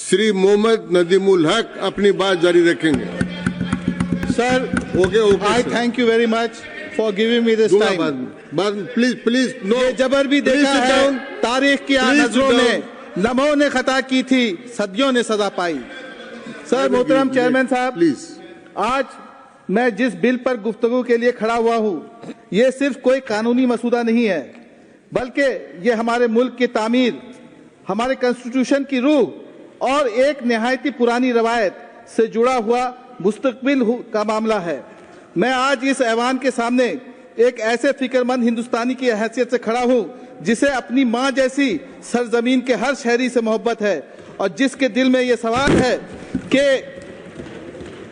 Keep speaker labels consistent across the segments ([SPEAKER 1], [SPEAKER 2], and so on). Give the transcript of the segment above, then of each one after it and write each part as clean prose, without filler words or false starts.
[SPEAKER 1] श्री मोहम्मद नदीमुल हक अपनी बात जारी रखेंगे।
[SPEAKER 2] Sir, I thank you very much for giving me this time.
[SPEAKER 1] Please no.
[SPEAKER 2] ये जबर भी देखा है, तारीख की नजरों में लम्हों ने खता की थी, सदियों ने सजा पाई। सर, मोहतरम चेयरमैन साहब, प्लीज, आज मैं जिस बिल पर गुफ्तगू के लिए खड़ा हुआ हूँ, ये सिर्फ कोई कानूनी मसूदा नहीं है, बल्कि ये हमारे मुल्क की तामीर, हमारे कॉन्स्टिट्यूशन की रूह और एक निहायती पुरानी रवायत से जुड़ा हुआ मुस्तकबिल का मामला है। मैं आज इस ऐवान के सामने एक ऐसे फिक्रमंद हिंदुस्तानी की हैसियत से खड़ा हूँ जिसे अपनी माँ जैसी सरजमीन के हर शहरी से मोहब्बत है और जिसके दिल में ये सवाल है कि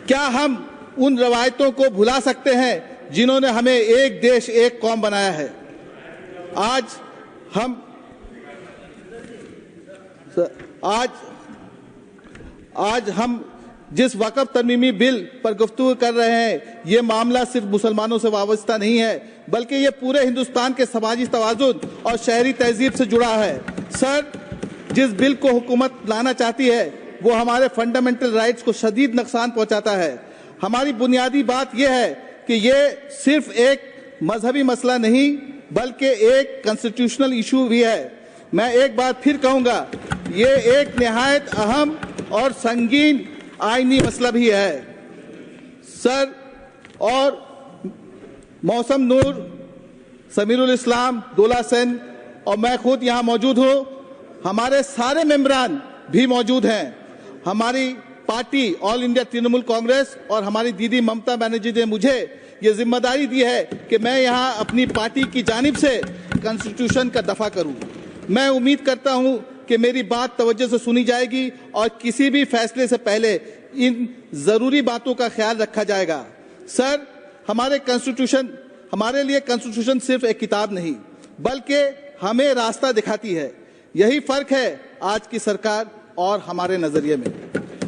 [SPEAKER 2] क्या हम उन रवायतों को भुला सकते हैं जिन्होंने हमें एक देश एक कौम बनाया है। आज हम जिस वक़्फ़ तरमीमी बिल पर गुफ्तगू कर रहे हैं, ये मामला सिर्फ मुसलमानों से वाबस्ता नहीं है, बल्कि ये पूरे हिंदुस्तान के समाजी तवाज़ुन और शहरी तहजीब से जुड़ा है। सर, जिस बिल को हुकूमत लाना चाहती है वो हमारे फंडामेंटल राइट्स को शदीद नुकसान पहुंचाता है। हमारी बुनियादी बात यह है कि ये सिर्फ एक मजहबी मसला नहीं बल्कि एक कॉन्स्टिट्यूशनल इशू भी है। मैं एक बार फिर कहूँगा, ये एक निहायत अहम और संगीन आईनी मसला भी है। सर, और मौसम नूर, समीरुल इस्लाम, दूल्हा सेन और मैं खुद यहाँ मौजूद हूँ, हमारे सारे मेंबरान भी मौजूद हैं। हमारी party all India Trinamool Congress और हमारी दीदी ममता बनर्जी ने मुझे ये जिम्मेदारी दी है कि मैं यहाँ अपनी पार्टी की जानिब से कॉन्स्टिट्यूशन का दफा करूँ। मैं उम्मीद करता हूँ कि मेरी बात तवज्जो से सुनी जाएगी और किसी भी फैसले से पहले इन जरूरी बातों का ख्याल रखा जाएगा। सर, हमारे लिए कॉन्स्टिट्यूशन सिर्फ एक किताब नहीं बल्कि हमें रास्ता दिखाती है। यही फर्क है आज की सरकार और हमारे नजरिए में,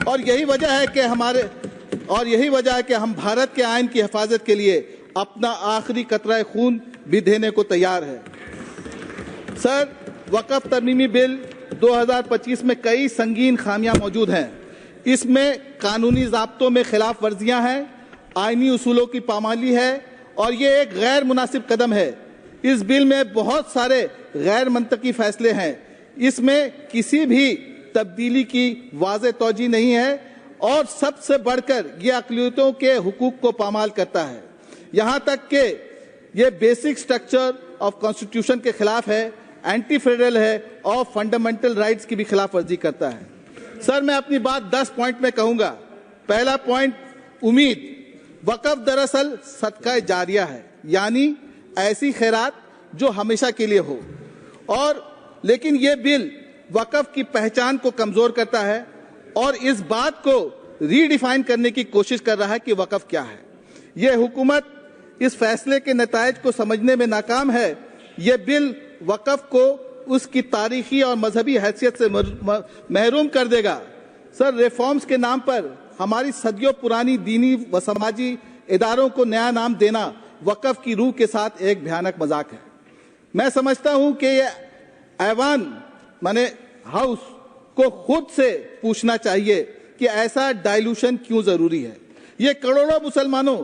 [SPEAKER 2] और यही वजह है कि हम भारत के आइन की हिफाजत के लिए अपना आखिरी कतरा खून भी देने को तैयार है। सर, वक़्फ़ तरमीमी बिल 2025 में कई संगीन खामियां मौजूद हैं। इसमें कानूनी ज़ाब्तों में खिलाफ वर्जियाँ हैं, आइनी उसूलों की पामाली है और ये एक गैर मुनासिब कदम है। इस बिल में बहुत सारे गैर मंतकी फैसले हैं। इसमें किसी भी तब्दीली की वाज़ेह तौजीह नहीं है और सबसे बढ़कर ये अक़लियतों के हुकूक को पामाल करता है। यहाँ तक कि ये बेसिक स्ट्रक्चर ऑफ कॉन्स्टिट्यूशन के खिलाफ है, एंटी फेडरल है और फंडामेंटल राइट्स की भी खिलाफ वर्जी करता है। सर, मैं अपनी बात 10 पॉइंट में कहूँगा। पहला पॉइंट, उम्मीद। वक़्फ़ दरअसल सदका जारिया है, यानी ऐसी खैरात जो हमेशा के लिए हो, और लेकिन ये बिल वक़्फ़ की पहचान को कमज़ोर करता है और इस बात को रीडिफाइन करने की कोशिश कर रहा है कि वक़्फ़ क्या है। ये हुकूमत इस फैसले के नताइज को समझने में नाकाम है। ये बिल वक़्फ़ को उसकी तारीखी और मजहबी हैसियत से महरूम कर देगा। सर, रिफॉर्म्स के नाम पर हमारी सदियों पुरानी दीनी व समाजी इदारों को नया नाम देना वक़्फ़ की रूह के साथ एक भयानक मजाक है। मैं समझता हूँ कि ये ऐवान माने हाउस को खुद से पूछना चाहिए कि ऐसा डाइल्यूशन क्यों ज़रूरी है। ये करोड़ों मुसलमानों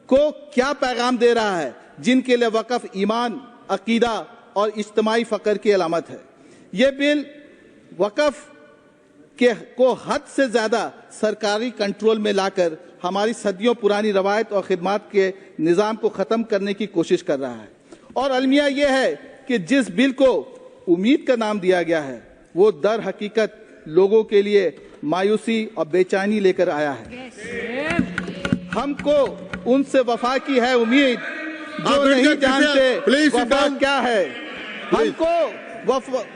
[SPEAKER 2] को क्या पैगाम दे रहा है जिनके लिए वक़्फ़ ईमान, अकीदा और इज्तिमाई फ़क्र की अलामत है। ये बिल वक़्फ़ को हद से ज़्यादा सरकारी कंट्रोल में लाकर हमारी सदियों पुरानी रवायत और खिदमत के निज़ाम को ख़त्म करने की कोशिश कर रहा है। और अलमिया यह है कि जिस बिल को उम्मीद का नाम दिया गया है वो दर हकीकत लोगों के लिए मायूसी और बेचैनी लेकर आया है। हमको उनसे वफा की है उम्मीद जो नहीं जानते वफा क्या है।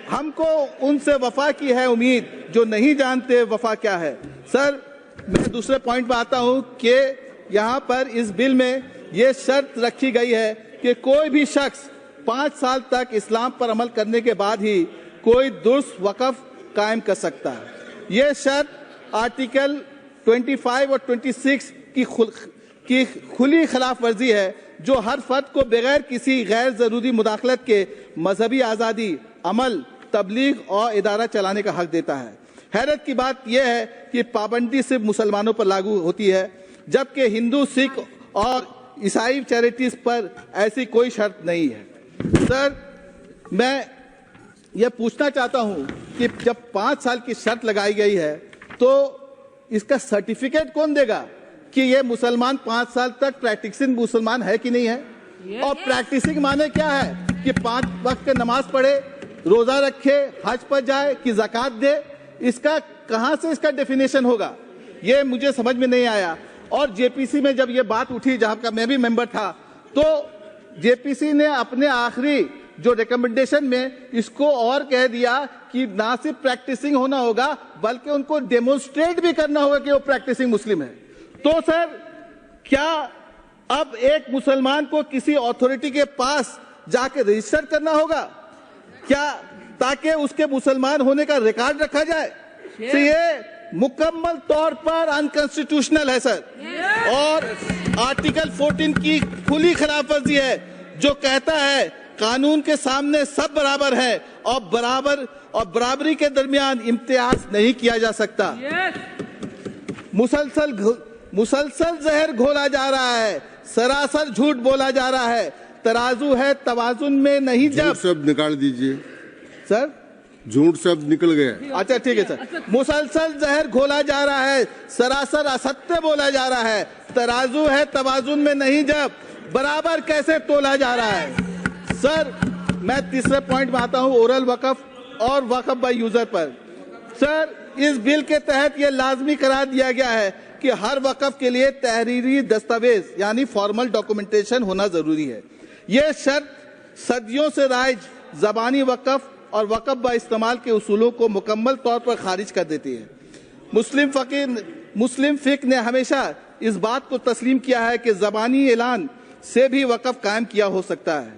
[SPEAKER 2] हमको उनसे वफा की है उम्मीद जो नहीं जानते वफा क्या है। सर, मैं दूसरे पॉइंट पर आता हूं कि यहाँ पर इस बिल में ये शर्त रखी गई है कि कोई भी शख्स 5 साल तक इस्लाम पर अमल करने के बाद ही कोई दुरुस्त वक़्फ़ कायम कर सकता है। ये शर्त आर्टिकल 25 और 26 की खुली खिलाफ वर्जी है जो हर फर्द को बगैर किसी गैर ज़रूरी मुदाखलत के मजहबी आज़ादी, अमल, तबलीग और इदारा चलाने का हक देता है। हैरत की बात यह है कि पाबंदी सिर्फ मुसलमानों पर लागू होती है, जबकि हिंदू, सिख और ईसाई चैरिटीज पर ऐसी कोई शर्त नहीं है। सर, मैं यह पूछना चाहता हूं कि जब 5 साल की शर्त लगाई गई है तो इसका सर्टिफिकेट कौन देगा कि ये मुसलमान 5 साल तक प्रैक्टिसिंग मुसलमान है कि नहीं है? और प्रैक्टिसिंग माने क्या है कि 5 वक्त के नमाज पढ़े, रोजा रखे, हज पर जाए कि ज़कात दे? इसका कहां से इसका डेफिनेशन होगा, ये मुझे समझ में नहीं आया। और जेपीसी में जब ये बात उठी, जहां का मैं भी मेंबर था, तो जेपीसी ने अपने आखिरी जो रिकमेंडेशन में इसको और कह दिया कि ना सिर्फ प्रैक्टिसिंग होना होगा बल्कि उनको डेमोन्स्ट्रेट भी करना होगा कि वो प्रैक्टिसिंग मुस्लिम है। तो सर, क्या अब एक मुसलमान को किसी अथॉरिटी के पास जाके रजिस्टर करना होगा क्या, ताकि उसके मुसलमान होने का रिकॉर्ड रखा जाए? तो ये मुकम्मल तौर पर अनकॉन्स्टिट्यूशनल है सर, और आर्टिकल 14 की खुली खिलाफवर्जी है जो कहता है कानून के सामने सब बराबर है और बराबरी के दरमियान इम्तियाज नहीं किया जा सकता। मुसलसल जहर घोला जा रहा है, सरासर झूठ बोला जा रहा है, तराजू है तवाजुन में नहीं। जब
[SPEAKER 1] सब निकाल दीजिए
[SPEAKER 2] सर,
[SPEAKER 1] झूठ शब्द निकल गया।
[SPEAKER 2] अच्छा ठीक है सर। मुसलसल जहर घोला जा रहा है, सरासर असत्य बोला जा रहा है, तराजू है तवाजुन में नहीं, जब बराबर कैसे तोला जा रहा है? सर, मैं तीसरे पॉइंट में आता हूं, ओरल वक़फ़ और वक़फ़ बाय यूजर पर। सर, इस बिल के तहत यह लाजमी करार दिया गया है कि हर वक़फ़ के लिए तहरीरी दस्तावेज यानी फॉर्मल डॉक्यूमेंटेशन होना जरूरी है। यह शर्त सदियों से राइज ज़बानी वक़फ़ और वक़फ़ बा इस्तेमाल के उसूलों को मुकम्मल तौर पर खारिज कर देती है। मुस्लिम फ़िक़्ह ने हमेशा इस बात को तस्लीम किया है कि ज़बानी ऐलान से भी वक़फ़ कायम किया हो सकता है,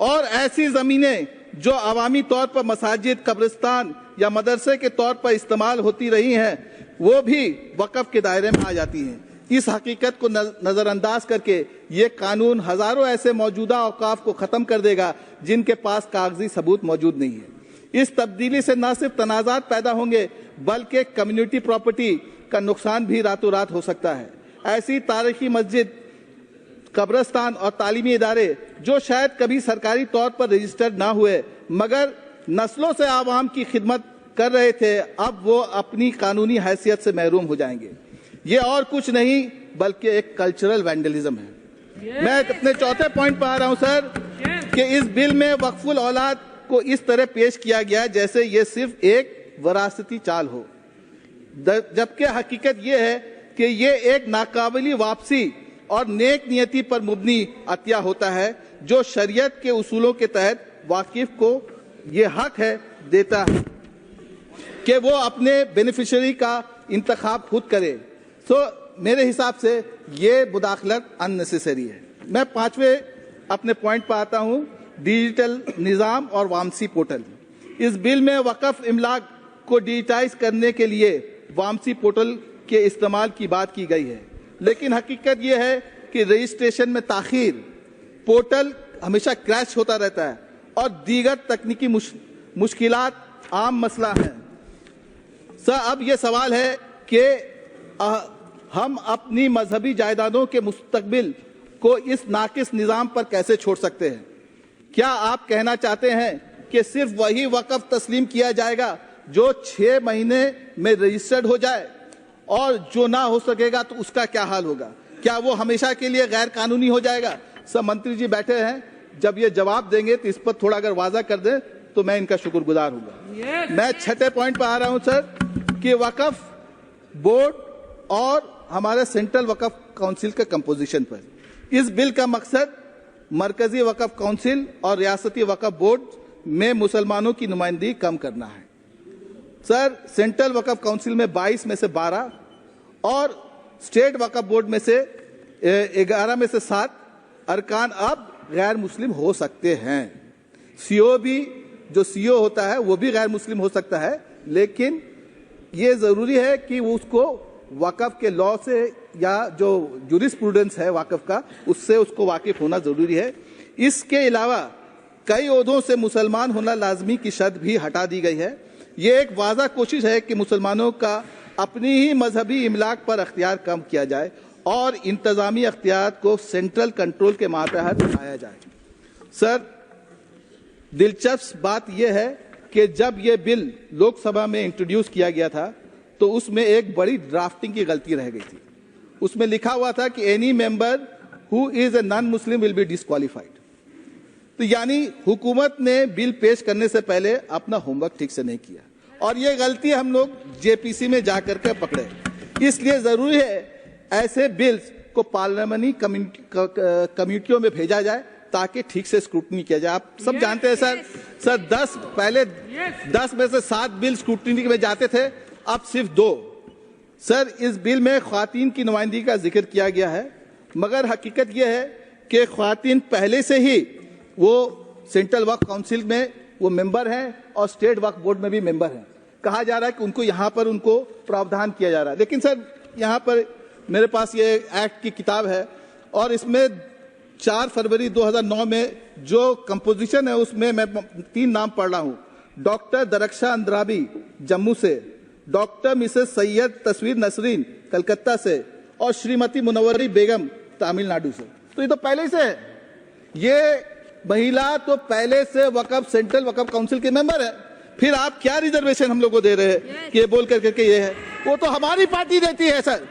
[SPEAKER 2] और ऐसी ज़मीनें जो अवामी तौर पर मसाजिद, कब्रिस्तान या मदरसे के तौर पर इस्तेमाल होती रही हैं, वो भी वक़फ़ के दायरे में आ जाती हैं। इस हकीकत को नज़रअंदाज करके ये कानून हज़ारों ऐसे मौजूदा औक़ाफ़ को ख़त्म कर देगा जिनके पास कागजी सबूत मौजूद नहीं है। इस तब्दीली से न सिर्फ तनाज़ात पैदा होंगे बल्कि कम्युनिटी प्रॉपर्टी का नुकसान भी रातों रात हो सकता है। ऐसी तारीखी मस्जिद, कब्रिस्तान और तालीमी इदारे जो शायद कभी सरकारी तौर पर रजिस्टर्ड ना हुए मगर नस्लों से आवाम की खिदमत कर रहे थे, अब वो अपनी कानूनी हैसियत से महरूम हो जाएंगे। ये और कुछ नहीं बल्कि एक कल्चरल वैंडलिज्म है। मैं अपने चौथे पॉइंट पर आ रहा हूं सर, कि इस बिल में वक्फुल औलाद को इस तरह पेश किया गया जैसे ये सिर्फ एक वरासती चाल हो, जबकि हकीकत ये है कि ये एक नाकाबिली वापसी और नेक नियति पर मुबनी अतिया होता है जो शरीयत के उसूलों के तहत वाकिफ को ये हक है देता है कि वो अपने बेनिफिशियरी का इंतखाब खुद करे। तो मेरे हिसाब से ये मुदाखलत अननेसेसरी है। मैं 5वें अपने पॉइंट पर आता हूँ, डिजिटल निज़ाम और वामसी पोर्टल। इस बिल में वक़फ़ इमलाक को डिजिटाइज करने के लिए वामसी पोर्टल के इस्तेमाल की बात की गई है, लेकिन हकीकत यह है कि रजिस्ट्रेशन में ताख़ीर, पोर्टल हमेशा क्रैश होता रहता है और दीगर तकनीकी मुश्किलात आम मसला है। सर, अब यह सवाल है कि हम अपनी मजहबी जायदादों के मुस्तकबिल को इस नाकिस निज़ाम पर कैसे छोड़ सकते हैं? क्या आप कहना चाहते हैं कि सिर्फ वही वक़फ़ तस्लीम किया जाएगा जो 6 महीने में रजिस्टर्ड हो जाए, और जो ना हो सकेगा तो उसका क्या हाल होगा? क्या वो हमेशा के लिए गैर कानूनी हो जाएगा? सब मंत्री जी बैठे हैं, जब ये जवाब देंगे तो इस पर थोड़ा अगर वाज़ा कर दें तो मैं इनका शुक्रगुजार हूँगा। मैं 6ठे पॉइंट पर आ रहा हूँ सर, कि वक़फ़ बोर्ड और हमारे सेंट्रल वक़फ़ काउंसिल के कंपोजिशन पर। इस बिल का मकसद मरकजी वक़फ़ काउंसिल और रियासती वक़फ़ बोर्ड में मुसलमानों की नुमाइंदगी कम करना है। सर, सेंट्रल वक़फ़ काउंसिल में 22 में से 12 और स्टेट वक़फ़ बोर्ड में से 11 में से 7 अरकान अब गैर मुस्लिम हो सकते हैं। सीओ भी, जो सीओ होता है वो भी गैर मुस्लिम हो सकता है, लेकिन ये ज़रूरी है कि उसको वक़फ़ के लॉ से या जो जुरिस्प्रूडेंस है वक़फ़ का, उससे उसको वाकिफ़ होना ज़रूरी है। इसके अलावा कई ओहदों से मुसलमान होना लाजमी की शर्त भी हटा दी गई है। ये एक वाज़ा कोशिश है कि मुसलमानों का अपनी ही मजहबी इमलाक पर अख्तियार कम किया जाए और इंतजामी अख्तियार को सेंट्रल कंट्रोल के मातहत लाया जाए। सर, दिलचस्प बात यह है कि जब यह बिल लोकसभा में इंट्रोड्यूस किया गया था तो उसमें एक बड़ी ड्राफ्टिंग की गलती रह गई थी। उसमें लिखा हुआ था कि any member who is a non Muslim will be disqualified. तो यानी हुकूमत ने बिल पेश करने से पहले अपना होमवर्क ठीक से नहीं किया और ये गलती हम लोग जेपीसी में जाकर के पकड़े। इसलिए जरूरी है ऐसे बिल्स को पार्लियामेंट्री कमेटियों में भेजा जाए ताकि ठीक से स्क्रूटनी किया जाए। आप सब जानते हैं सर 10 में से 7 बिल स्क्रूटनी में जाते थे, अब सिर्फ 2। सर, इस बिल में ख्वातीन की नुमाइंदगी का जिक्र किया गया है, मगर हकीकत यह है कि ख्वातीन पहले से ही वो सेंट्रल वक्फ काउंसिल में वो मेंबर हैं और स्टेट वक्फ बोर्ड में भी मेंबर हैं। कहा जा रहा है कि उनको यहाँ पर उनको प्रावधान किया जा रहा है, लेकिन सर यहाँ पर मेरे पास ये एक्ट की किताब है और इसमें 4 फरवरी 2009 में जो कंपोजिशन है उसमें मैं 3 नाम पढ़ रहा हूँ। डॉक्टर दरख्शा अंद्राबी जम्मू से, डॉक्टर मिसेस सैयद तस्वीर नसरीन कलकत्ता से और श्रीमती मुनव्वरी बेगम तमिलनाडु से। तो ये तो पहले से है, ये महिला तो पहले से वक्फ सेंट्रल वक्फ काउंसिल के मेंबर है, फिर आप क्या रिजर्वेशन हम लोग को दे रहे हैं कि बोल करके ये है? वो तो हमारी पार्टी देती है सर।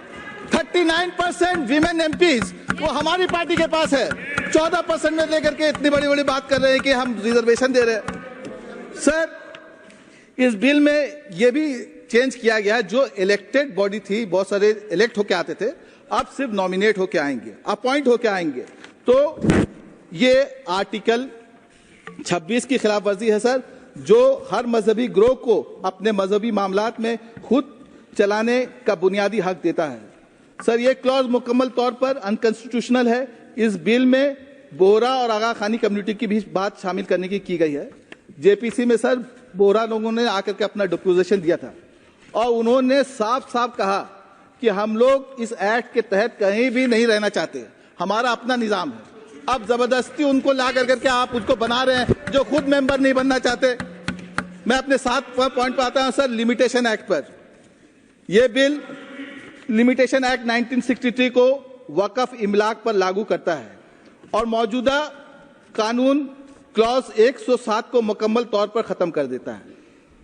[SPEAKER 2] 39% वीमेन एमपीज वो हमारी पार्टी के पास है। 14% में लेकर के इतनी बड़ी बड़ी बात कर रहे हैं कि हम रिजर्वेशन दे रहे हैं। सर, इस बिल में ये भी चेंज किया गया, जो इलेक्टेड बॉडी थी, बहुत सारे इलेक्ट होके आते थे, अब सिर्फ नॉमिनेट होके आएंगे, अपॉइंट होके आएंगे। तो ये आर्टिकल 26 की खिलाफ वर्जी है सर, जो हर मजहबी ग्रोह को अपने मजहबी मामलात में खुद चलाने का बुनियादी हक देता है। सर, ये क्लॉज मुकम्मल तौर पर अनकॉन्स्टिट्यूशनल है। इस बिल में बोहरा और आगा खानी कम्युनिटी की भी बात शामिल करने की गई है। जेपीसी में सर बोहरा लोगों ने आकर के अपना डिपोजिशन दिया था और उन्होंने साफ साफ कहा कि हम लोग इस एक्ट के तहत कहीं भी नहीं रहना चाहते, हमारा अपना निजाम है। अब जबरदस्ती उनको ला करके आप उसको बना रहे हैं जो खुद मेंबर नहीं बनना चाहते। मैं अपने 7 पॉइंट पर आता हूं सर, लिमिटेशन एक्ट पर। यह बिल लिमिटेशन एक्ट 1963 को वक्फ इमलाक पर लागू करता है और मौजूदा कानून क्लॉज 107 को मुकम्मल तौर पर खत्म कर देता है,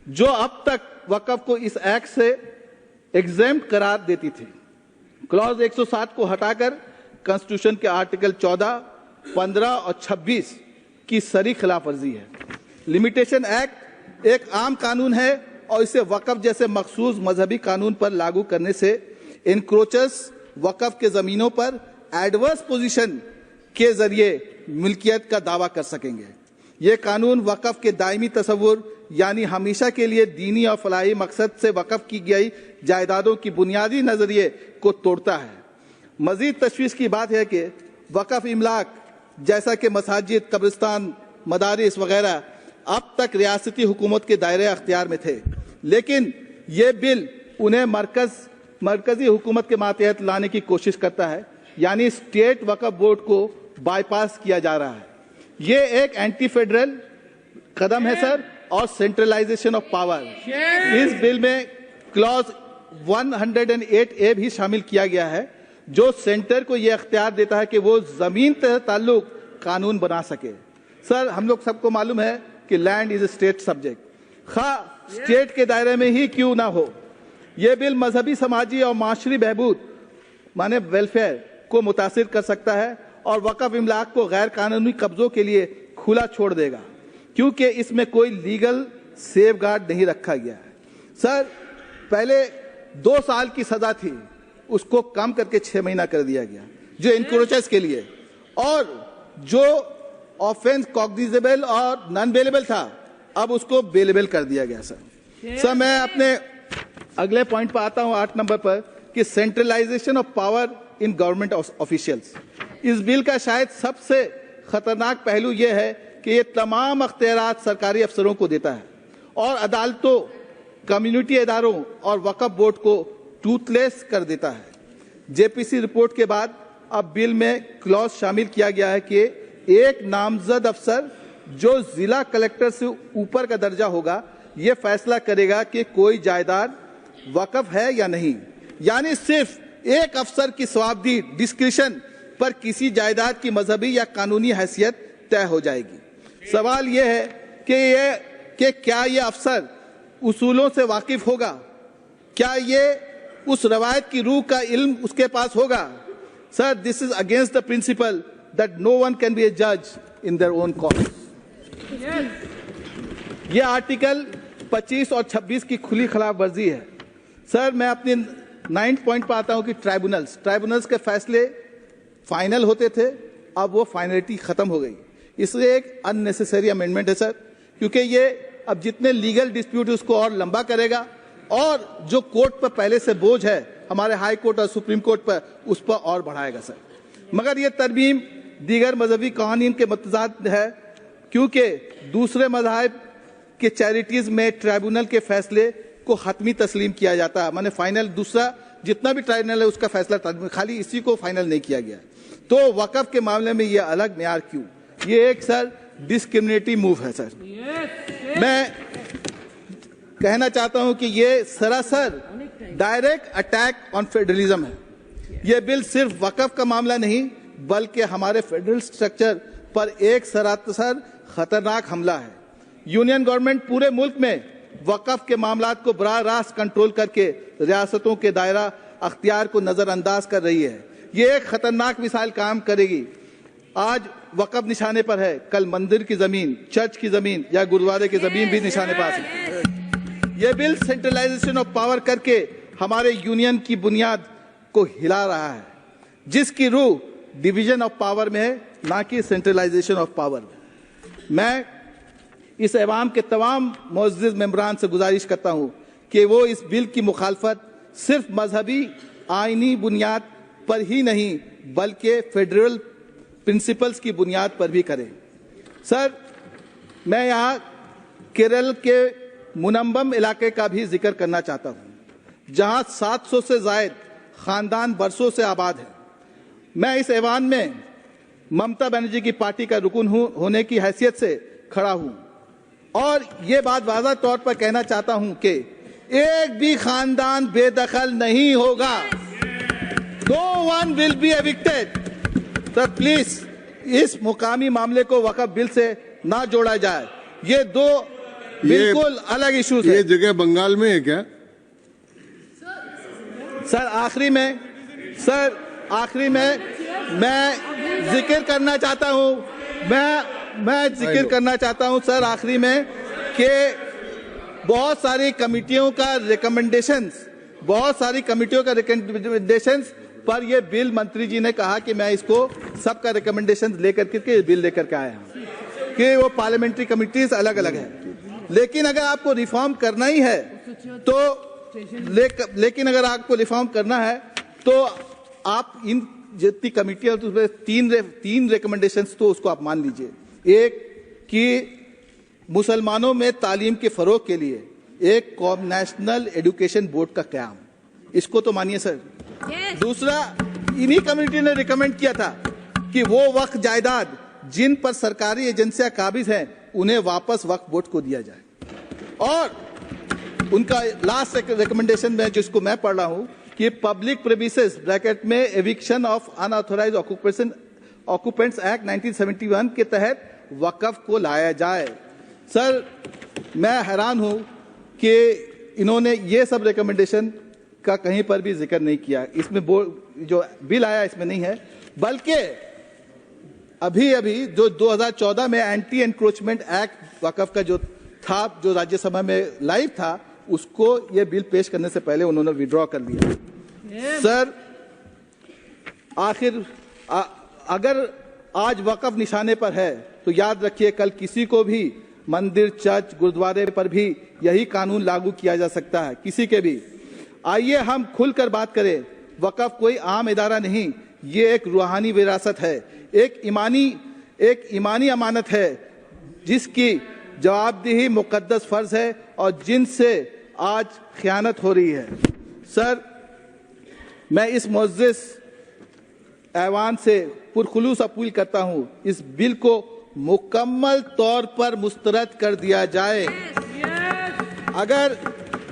[SPEAKER 2] जो अब तक वक्फ को इस एक्ट से एग्जेम्प्ट करार देती थी। क्लॉज 107 को हटाकर कॉन्स्टिट्यूशन के आर्टिकल 14, 15 और 26 की सरी खिलाफ वर्जी है। लिमिटेशन एक्ट एक आम कानून है और इसे वक्फ जैसे मखसूस मजहबी कानून पर लागू करने से इनक्रोचर्स वक्फ के जमीनों पर एडवर्स पोजीशन के जरिए मिल्कियत का दावा कर सकेंगे। ये कानून वक्फ के दायमी तस्वुर यानी हमेशा के लिए दीनी और फलाही मकसद से वक्फ की गई जायदादों की बुनियादी नजरिए को तोड़ता है। मजीद तशवीश की बात है कि वक्फ इमलाक जैसा कि मसाजिद, कब्रिस्तान, मदारिस वगैरह अब तक रियासती हुकूमत के दायरे अख्तियार में थे, लेकिन ये बिल उन्हें मरकजी हुकूमत के मातहत लाने की कोशिश करता है, यानी स्टेट वक्फ बोर्ड को बाईपास किया जा रहा है। ये एक एंटी फेडरल कदम है सर और सेंट्रलाइजेशन ऑफ पावर। इस बिल में क्लॉज 108A भी शामिल किया गया है, जो सेंटर को यह अख्तियार देता है कि वो जमीन से ताल्लुक कानून बना सके। सर, हम लोग सबको मालूम है कि land is a state subject, खा स्टेट के दायरे में ही क्यों ना हो। यह बिल मजहबी, समाजी और माशरी बहबूद माने वेलफेयर को मुतासिर कर सकता है और वक्फ इमलाक को गैर कानूनी कब्जों के लिए खुला छोड़ देगा, क्योंकि इसमें कोई लीगल सेफगार्ड नहीं रखा गया है। सर, पहले 2 साल की सजा थी, उसको कम करके 6 महीना कर दिया गया जो इनक्रोचर्स के लिए, और जो ऑफेंस कॉग्निजेबल और नॉन बेलेबल था अब उसको बेलेबल कर दिया गया। सर मैं अपने अगले पॉइंट पर आता हूं 8 नंबर पर कि centralisation of power in government officials. इस बिल का शायद सबसे खतरनाक पहलू यह है कि यह तमाम अख्तियारात सरकारी अफसरों को देता है और अदालतों, कम्युनिटी इदारों और वक्फ बोर्ड को टूथलेस कर देता है। जेपीसी रिपोर्ट के बाद अब बिल में क्लॉज शामिल किया गया है कि एक नामजद अफसर जो जिला कलेक्टर से ऊपर का दर्जा होगा ये फैसला करेगा कि कोई जायदाद वक्फ है या नहीं। यानी सिर्फ एक अफसर की स्वाबदी डिस्क्रिशन पर किसी जायदाद की मजहबी या कानूनी हैसियत तय हो जाएगी। सवाल यह है कि क्या ये अफसर उसूलों से वाकिफ होगा? क्या ये उस रवायत की रूह का इल्म उसके पास होगा? Sir, this is against the principle that no one can be a जज इन देयर ओन कॉज। ये आर्टिकल 25 और 26 की खुली खिलाफ वर्जी है। सर, मैं अपने 9th पॉइंट पर आता हूं कि ट्राइब्यूनल्स के फैसले फाइनल होते थे, अब वो फाइनलिटी खत्म हो गई। इसलिए एक अननेसेसरी अमेंडमेंट है सर, क्योंकि ये अब जितने लीगल डिस्प्यूट उसको और लंबा करेगा और जो कोर्ट पर पहले से बोझ है हमारे हाई कोर्ट और सुप्रीम कोर्ट पर, उस पर और बढ़ाएगा सर। मगर ये तरमीम दीगर मजहबी कानून के मुतज़ाद है, क्योंकि दूसरे मज़ाहिब के चैरिटीज में ट्राइब्यूनल के फैसले को हतमी तस्लीम किया जाता है। माने फाइनल दूसरा जितना भी ट्राइब्यूनल है उसका फैसला, खाली इसी को फाइनल नहीं किया गया। तो वक़्फ़ के मामले में ये अलग म्यार क्यों? ये एक सर डिस्क्रिमिनेटिव मूव है सर। मैं कहना चाहता हूं कि ये सरासर डायरेक्ट अटैक ऑन फेडरलिज्म है। ये बिल सिर्फ वक़्फ़ का मामला नहीं बल्कि हमारे फेडरल स्ट्रक्चर पर एक सरासर खतरनाक हमला है। यूनियन गवर्नमेंट पूरे मुल्क में वक़्फ़ के मामलात को बराह रास्त कंट्रोल करके रियासतों के दायरा अख्तियार को नज़रअंदाज कर रही है। ये एक खतरनाक मिसाल काम करेगी। आज वक़्फ़ निशाने पर है, कल मंदिर की जमीन, चर्च की जमीन या गुरुद्वारे की जमीन भी निशाने पर आ सकती है। यह बिल सेंट्रलाइजेशन ऑफ पावर करके हमारे यूनियन की बुनियाद को हिला रहा है, जिसकी रूह डिवीजन ऑफ पावर में है, ना कि सेंट्रलाइजेशन ऑफ पावर में। मैं इस ऐवान के तमाम मुअज़्ज़िज़ मेंबरान से गुजारिश करता हूं कि वो इस बिल की मुखालफत सिर्फ मजहबी आइनी बुनियाद पर ही नहीं बल्कि फेडरल प्रिंसिपल्स की बुनियाद पर भी करें। सर, मैं यहाँ केरल के मुनम्बम इलाके का भी जिक्र करना चाहता हूँ, जहाँ 700 से जायद खानदान बरसों से आबाद है। मैं इस ऐवान में ममता बनर्जी की पार्टी का रुकन होने की हैसियत से खड़ा हूँ और ये बात वाज़ा तौर पर कहना चाहता हूँ कि एक भी खानदान बेदखल नहीं होगा। No one will be evicted। Sir, please इस मुकामी मामले को वक़्फ़ बिल से ना जोड़ा जाए। ये दो बिल्कुल अलग इश्यूज है।
[SPEAKER 1] ये जगह बंगाल में है क्या?
[SPEAKER 2] सर, आखिरी में मैं जिक्र करना चाहता हूँ मैं जिक्र करना चाहता हूँ सर, आखिरी में कि बहुत सारी कमिटियों का रिकमेंडेशंस पर यह बिल मंत्री जी ने कहा कि मैं इसको सबका रिकमेंडेशन लेकर के बिल लेकर के आया हूं कि वो पार्लियामेंट्री कमिटीज अलग अलग है। लेकिन अगर आपको रिफॉर्म करना ही है तो आप इन जितनी कमिटियां तो उसमें तीन रिकमेंडेशंस तो उसको आप मान लीजिए। एक कि मुसलमानों में तालीम के फरोग के लिए एक नेशनल एजुकेशन बोर्ड का क़याम, इसको तो मानिए सर। दूसरा, इन्हीं कम्युनिटी ने रिकमेंड किया था कि वो वक्फ जायदाद जिन पर सरकारी एजेंसियां काबिज हैं उन्हें वापस वक्फ बोर्ड को दिया जाए। और उनका लास्ट रिकमेंडेशन में जिसको मैं पढ़ रहा हूं कि पब्लिक प्रेमिसेस ब्रैकेट में eviction of unauthorised occupants act 1971 के तहत वक्फ को लाया जाए। सर, मैं हैरान हूं कि इन्होंने ये सब रिकमेंडेशन का कहीं पर भी जिक्र नहीं किया। इसमें जो बिल आया इसमें नहीं है, बल्कि अभी जो 2014 में एंटी एनक्रोचमेंट एक्ट वक्फ का जो था, जो राज्यसभा में लाइव था, उसको ये बिल पेश करने से पहले उन्होंने विड्रॉ कर लिया। सर, अगर आज वक्फ निशाने पर है तो याद रखिए कल किसी को भी मंदिर, चर्च, गुरुद्वारे पर भी यही कानून लागू किया जा सकता है, किसी के भी। आइए हम खुलकर बात करें। वक्फ कोई आम इदारा नहीं, ये एक रूहानी विरासत है, एक ईमानी अमानत है जिसकी जवाबदेही मुकद्दस फर्ज है और जिनसे आज खयानत हो रही है। सर, मैं इस मुअज़्ज़िज़ ऐवान से पुरखुलूस अपील करता हूं, इस बिल को मुकम्मल तौर पर मुस्तरद कर दिया जाए। अगर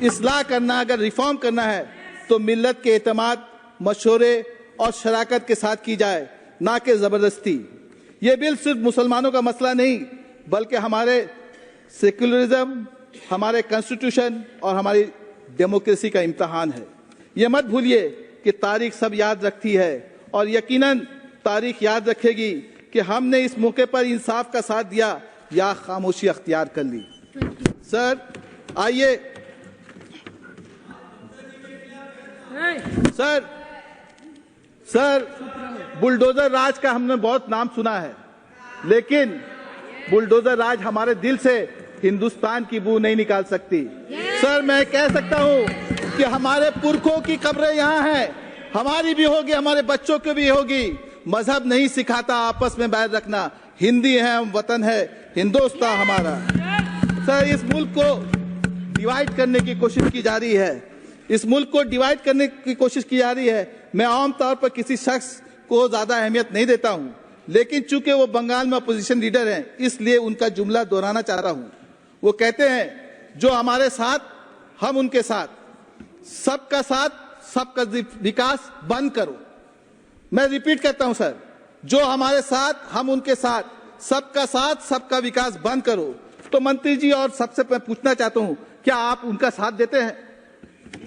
[SPEAKER 2] इस्लाह करना, अगर रिफॉर्म करना है तो मिल्लत के एतमाद, मशवरे और शराकत के साथ की जाए, ना कि ज़बरदस्ती। ये बिल सिर्फ मुसलमानों का मसला नहीं, बल्कि हमारे सेक्युलरिज्म, हमारे कॉन्स्टिट्यूशन और हमारी डेमोक्रेसी का इम्तहान है। ये मत भूलिए कि तारीख सब याद रखती है और यकीनन तारीख याद रखेगी कि हमने इस मौके पर इंसाफ का साथ दिया या खामोशी अख्तियार कर ली। सर आइए, सर बुलडोजर राज का हमने बहुत नाम सुना है, लेकिन बुलडोजर राज हमारे दिल से हिंदुस्तान की बू नहीं निकाल सकती। सर मैं कह सकता हूं कि हमारे पुरखों की कब्रें यहाँ हैं, हमारी भी होगी, हमारे बच्चों की भी होगी। मजहब नहीं सिखाता आपस में बैर रखना, हिंदी है हम, वतन है हिंदुस्तान हमारा। सर इस मुल्क को डिवाइड करने की कोशिश की जा रही है, इस मुल्क को डिवाइड करने की कोशिश की जा रही है। मैं आम तौर पर किसी शख्स को ज्यादा अहमियत नहीं देता हूं, लेकिन चूंकि वो बंगाल में अपोजिशन लीडर हैं, इसलिए उनका जुमला दोहराना चाह रहा हूं। वो कहते हैं जो हमारे साथ हम उनके साथ, सबका साथ सबका विकास बंद करो। मैं रिपीट करता हूं सर, जो हमारे साथ हम उनके साथ, सबका साथ सबका विकास बंद करो। तो मंत्री जी और सबसे मैं पूछना चाहता हूं, क्या आप उनका साथ देते हैं?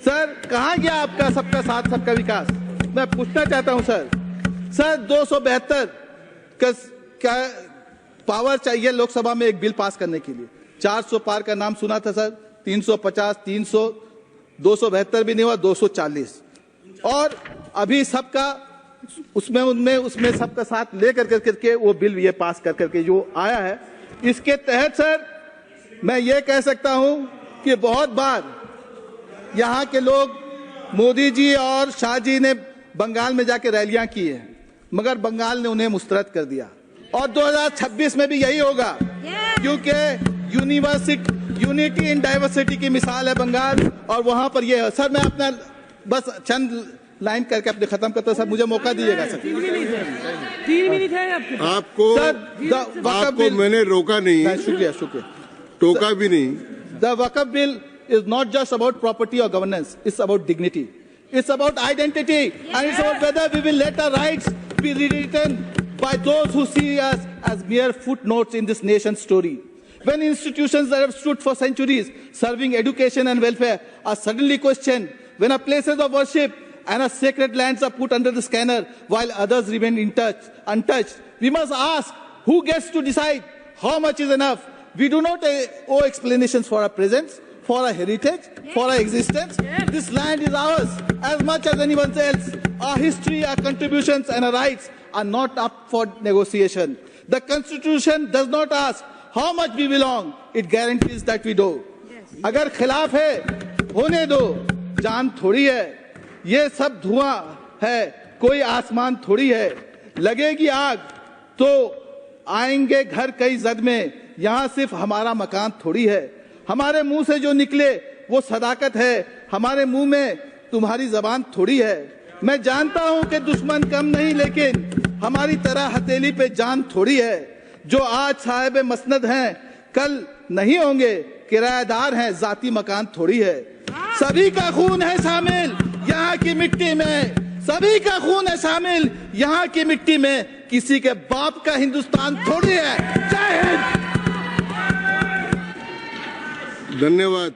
[SPEAKER 2] सर कहां गया आपका सबका साथ सबका विकास? मैं पूछना चाहता हूं सर 272 का पावर चाहिए लोकसभा में एक बिल पास करने के लिए। 400 पार का नाम सुना था सर, 350, 300, 272 भी नहीं हुआ, 240। और अभी सबका उसमें सबका साथ लेकर करके वो बिल ये पास कर करके जो आया है, इसके तहत सर मैं ये कह सकता हूं कि बहुत बार यहाँ के लोग, मोदी जी और शाह जी ने बंगाल में जाके रैलियां की हैं, मगर बंगाल ने उन्हें मुस्तरद कर दिया। और 2026 में भी यही होगा, क्योंकि यूनिटी इन डाइवर्सिटी की मिसाल है बंगाल, और वहां पर ये है। सर मैं अपना बस चंद लाइन करके अपने खत्म करता हूं सर, मुझे मौका दीजिएगा सर।
[SPEAKER 3] 3 मिनट है
[SPEAKER 1] आपको आपको मैंने रोका नहीं,
[SPEAKER 2] शुक्रिया,
[SPEAKER 1] टोका भी नहीं।
[SPEAKER 2] The Waqf bill is not just about property or governance, it's about dignity, it's about identity, and it's about whether we will let our rights be rewritten by those who see us as mere footnotes in this nation's story. When institutions that have stood for centuries serving education and welfare are suddenly questioned, when our places of worship and our sacred lands are put under the scanner while others remain untouched, we must ask who gets to decide how much is enough. We do not owe explanations for our presence, for our heritage, for our existence. This land is ours as much as anyone else. Our history, our contributions and our rights are not up for negotiation. The Constitution does not ask how much we belong, it guarantees that we do. अगर खिलाफ है होने दो, जान थोड़ी है, ये सब धुआं है, कोई आसमान थोड़ी है। लगेगी आग तो आएंगे घर कई जद में, यहाँ सिर्फ हमारा मकान थोड़ी है। हमारे मुंह से जो निकले वो सदाकत है, हमारे मुंह में तुम्हारी जबान थोड़ी है। मैं जानता हूं कि दुश्मन कम नहीं, लेकिन हमारी तरह हथेली पे जान थोड़ी है। जो आज साहिब मसनद हैं कल नहीं होंगे, किराएदार हैं जाती मकान थोड़ी है। सभी का खून है शामिल यहाँ की मिट्टी में, सभी का खून है शामिल यहाँ की मिट्टी में, किसी के बाप का हिंदुस्तान थोड़ी है। जय हिंद।
[SPEAKER 1] धन्यवाद।